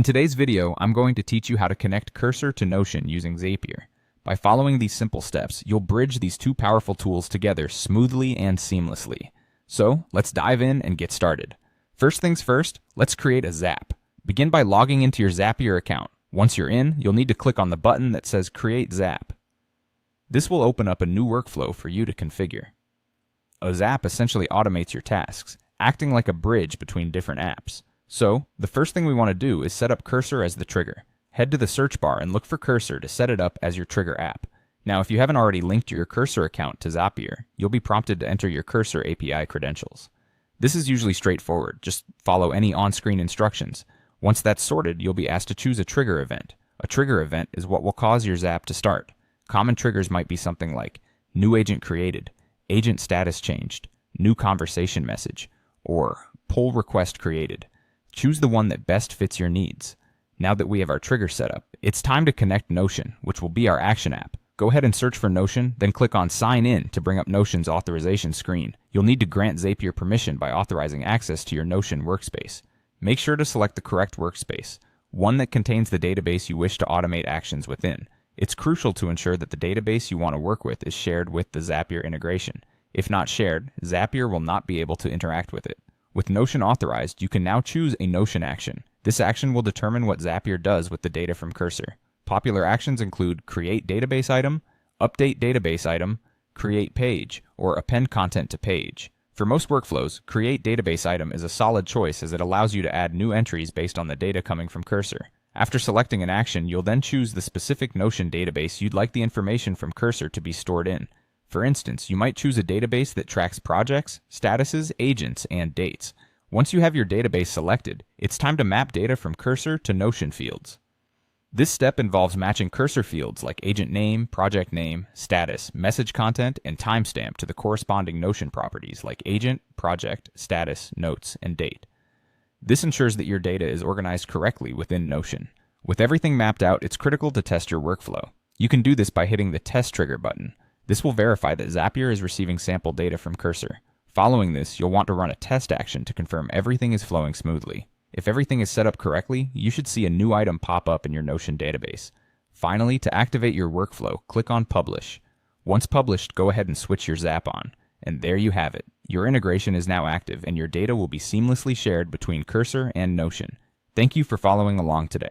In today's video, I'm going to teach you how to connect Cursor to Notion using Zapier. By following these simple steps, you'll bridge these two powerful tools together smoothly and seamlessly. So, let's dive in and get started. First things first, let's create a Zap. Begin by logging into your Zapier account. Once you're in, you'll need to click on the button that says Create Zap. This will open up a new workflow for you to configure. A Zap essentially automates your tasks, acting like a bridge between different apps. So, the first thing we want to do is set up Cursor as the trigger. Head to the search bar and look for Cursor to set it up as your trigger app. Now, if you haven't already linked your Cursor account to Zapier, you'll be prompted to enter your Cursor API credentials. This is usually straightforward, just follow any on-screen instructions. Once that's sorted, you'll be asked to choose a trigger event. A trigger event is what will cause your Zap to start. Common triggers might be something like new agent created, agent status changed, new conversation message, or pull request created. Choose the one that best fits your needs. Now that we have our trigger set up, it's time to connect Notion, which will be our action app. Go ahead and search for Notion, then click on Sign In to bring up Notion's authorization screen. You'll need to grant Zapier permission by authorizing access to your Notion workspace. Make sure to select the correct workspace, one that contains the database you wish to automate actions within. It's crucial to ensure that the database you want to work with is shared with the Zapier integration. If not shared, Zapier will not be able to interact with it. With Notion authorized, you can now choose a Notion action. This action will determine what Zapier does with the data from Cursor. Popular actions include Create Database Item, Update Database Item, Create Page, or Append Content to Page. For most workflows, Create Database Item is a solid choice as it allows you to add new entries based on the data coming from Cursor. After selecting an action, you'll then choose the specific Notion database you'd like the information from Cursor to be stored in. For instance, you might choose a database that tracks projects, statuses, agents, and dates. Once you have your database selected, it's time to map data from Cursor to Notion fields. This step involves matching Cursor fields like agent name, project name, status, message content, and timestamp to the corresponding Notion properties like agent, project, status, notes, and date. This ensures that your data is organized correctly within Notion. With everything mapped out, it's critical to test your workflow. You can do this by hitting the Test Trigger button. This will verify that Zapier is receiving sample data from Cursor. Following this, you'll want to run a test action to confirm everything is flowing smoothly. If everything is set up correctly, you should see a new item pop up in your Notion database. Finally, to activate your workflow, click on Publish. Once published, go ahead and switch your Zap on. And there you have it. Your integration is now active and your data will be seamlessly shared between Cursor and Notion. Thank you for following along today.